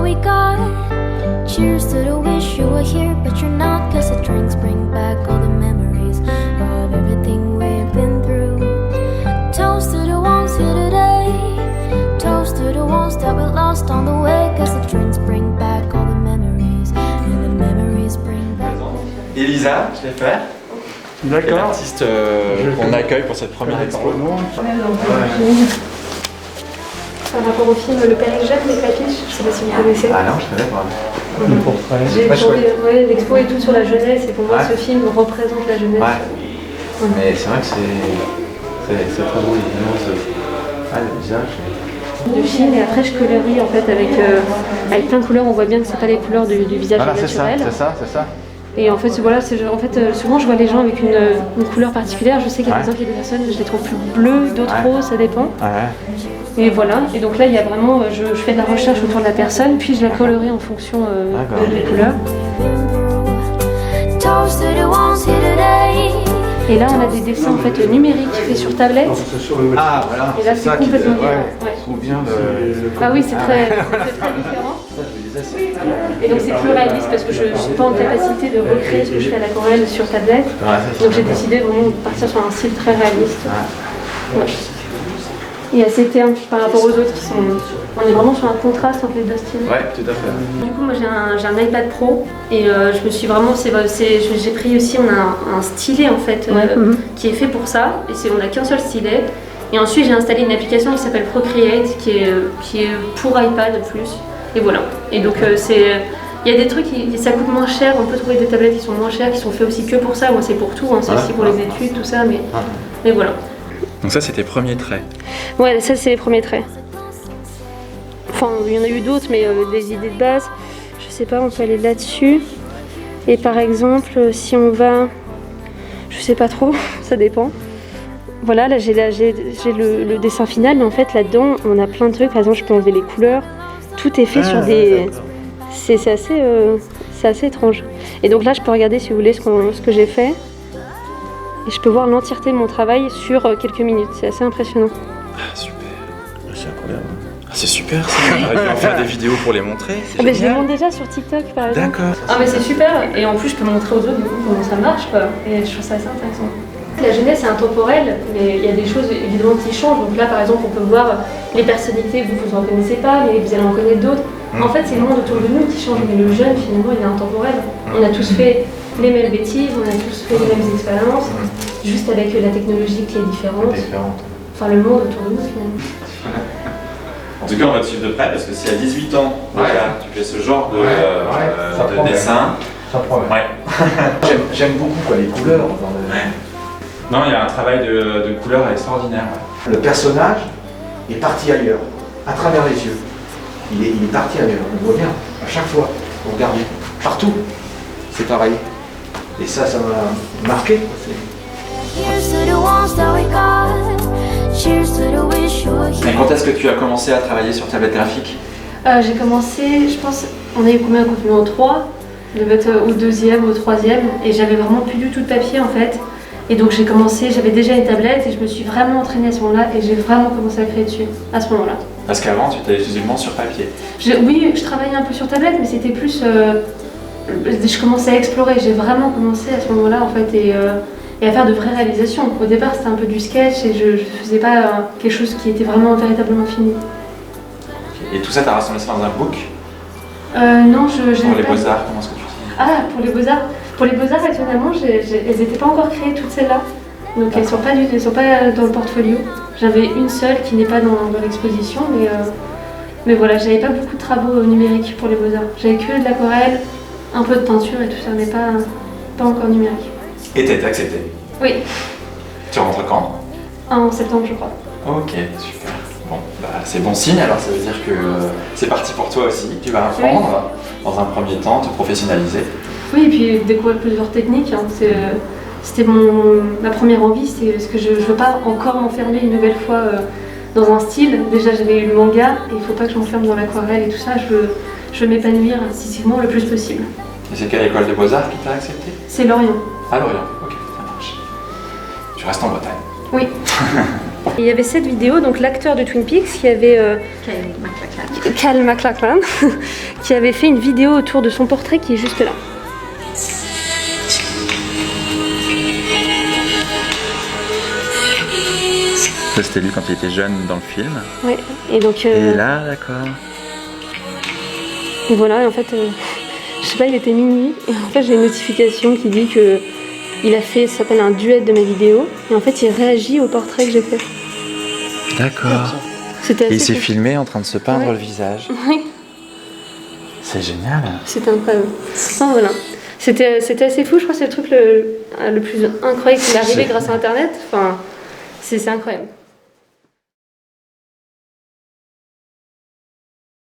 we got. Cheers to the wish you were here, but you're not. Cause the drinks bring back all the memories of everything we've been through. Toast to the ones here today. Toast to the ones that we lost on the way. Cause the drinks bring back all the memories. And the memories bring back. Elisa, je l'ai fait. D'accord. L'artiste qu'on accueille pour cette première expo. Par rapport au film Le Père et Jacques des Clapiche, je sais pas si vous connaissez. Ah non, je connais pas. Le portrait. J'ai tourné l'expo et tout sur la jeunesse et pour moi ce film représente la jeunesse. Ouais. Mais c'est vrai que c'est très beau, les nuances. Ah, le visage. Du film et après je colorie en fait avec plein de couleurs, on voit bien que c'est pas les couleurs du visage naturel. C'est ça. Et en fait, voilà, souvent je vois les gens avec une couleur particulière. Je sais qu'il y a par exemple il y a des personnes, je les trouve plus bleues, d'autres roses, ça dépend. Et voilà, et donc là il y a vraiment, je fais de la recherche autour de la personne, puis je la colorie en fonction des couleurs. Et là on a des dessins en fait numériques faits sur tablette. Ah voilà. Et là c'est complètement différent. Ah oui, c'est très différent. Et donc c'est plus réaliste parce que je ne suis pas en capacité de recréer ce que je fais à l'aquarelle sur tablette. Donc j'ai décidé vraiment de partir sur un style très réaliste. Ouais. Et assez terne par rapport aux autres qui sont... On est vraiment sur un contraste entre les deux styles. Ouais, tout à fait. Du coup moi j'ai un iPad Pro et je me suis vraiment... J'ai pris aussi, on a un stylet en fait qui est fait pour ça. Et on n'a qu'un seul stylet. Et ensuite j'ai installé une application qui s'appelle Procreate qui est pour iPad en plus. Et voilà. Et donc il y a des trucs, ça coûte moins cher, on peut trouver des tablettes qui sont moins chères, qui sont faites aussi que pour ça. Moi c'est pour tout, c'est aussi pour les études, tout ça, mais voilà. Donc ça c'est tes premiers traits. Ouais, ça c'est les premiers traits. Enfin, il y en a eu d'autres, mais des idées de base, je sais pas, on peut aller là-dessus. Et par exemple, si on va, je sais pas trop, ça dépend. Voilà, là j'ai le dessin final, mais en fait là-dedans, on a plein de trucs. Par exemple, je peux enlever les couleurs. Tout est fait sur des... C'est assez étrange. Et donc là, je peux regarder, si vous voulez, ce que j'ai fait. Et je peux voir l'entièreté de mon travail sur quelques minutes. C'est assez impressionnant. Ah, super. C'est incroyable. Ah, c'est super ça. On aurait dû en faire des vidéos pour les montrer. Je les montre déjà sur TikTok, par exemple. D'accord. Ah, mais c'est super. Et en plus, je peux montrer aux autres du coup, comment ça marche, quoi. Et je trouve ça assez intéressant. La jeunesse est intemporelle, mais il y a des choses évidemment qui changent. Donc là, par exemple, on peut voir les personnalités, vous en connaissez pas, mais vous allez en connaître d'autres. En fait, c'est le monde autour de nous qui change, mais le jeune, finalement, il est intemporel. On a tous fait les mêmes bêtises, on a tous fait les mêmes expériences, juste avec la technologie qui est différente. Enfin, le monde autour de nous, finalement. En tout cas, on va te suivre de près parce que si à 18 ans, déjà, tu fais ce genre de dessin. Ça promet. J'aime beaucoup les couleurs. Non, il y a un travail de couleur extraordinaire. Le personnage est parti ailleurs, à travers les yeux. Il est parti ailleurs, on le voit bien, à chaque fois. Vous regardez, partout, c'est pareil. Et ça m'a marqué. Et quand est-ce que tu as commencé à travailler sur tablette graphique? J'ai commencé, je pense, on a eu combien de contenus en 3, devait être au 2e, au 3e, et j'avais vraiment plus du tout de papier en fait. Et donc j'ai commencé, j'avais déjà une tablette et je me suis vraiment entraînée à ce moment-là et j'ai vraiment commencé à créer dessus, à ce moment-là. Parce qu'avant tu étais exclusivement sur papier. Oui, je travaillais un peu sur tablette, mais c'était plus... je commençais à explorer, j'ai vraiment commencé à ce moment-là en fait et à faire de vraies réalisations. Au départ c'était un peu du sketch et je faisais pas quelque chose qui était vraiment véritablement fini. Et tout ça t'as rassemblé ça dans un book? Non, Pour les Beaux-Arts, comment est-ce que tu fais? Ah, pour les Beaux-Arts. Pour les Beaux-Arts, actuellement, elles n'étaient pas encore créées, toutes celles-là. Donc elles sont pas dans le portfolio. J'avais une seule qui n'est pas dans l'exposition, mais voilà, j'avais pas beaucoup de travaux numériques pour les Beaux-Arts. J'avais que de l'aquarelle, un peu de peinture et tout ça, mais pas encore numérique. Et t'as été acceptée? Oui. Tu rentres quand? En septembre, je crois. Ok, super. Bon, c'est bon signe, alors ça veut dire que c'est parti pour toi aussi. Tu vas apprendre, dans un premier temps, te professionnaliser. Oui, et puis découvrir plusieurs techniques. Hein. C'était ma première envie, c'est parce que je ne veux pas encore m'enfermer une nouvelle fois dans un style. Déjà, j'avais eu le manga, et il ne faut pas que je m'enferme dans l'aquarelle et tout ça. Je veux m'épanouir artistiquement le plus possible. Et c'est quelle école de Beaux-Arts qui t'a accepté? C'est Lorient. Ah, Lorient, ok, ça marche. Tu restes en Bretagne? Oui. Et il y avait cette vidéo, donc l'acteur de Twin Peaks qui avait Kyle MacLachlan qui avait fait une vidéo autour de son portrait qui est juste là. Ça, c'était lui quand il était jeune dans le film. Ouais, et donc. Et là, d'accord. Et voilà, et en fait, je sais pas, il était minuit, et en fait, j'ai une notification qui dit que il a fait, ça s'appelle un duet de mes vidéos, et en fait, il réagit au portrait que j'ai fait. D'accord. C'était Et il assez s'est fou. filmé en train de se peindre Ouais. le visage. Oui, C'est génial. c'était incroyable. Enfin, voilà. C'était assez fou, je crois que c'est le truc le plus incroyable qui m'est arrivé grâce à Internet. Enfin, c'est incroyable.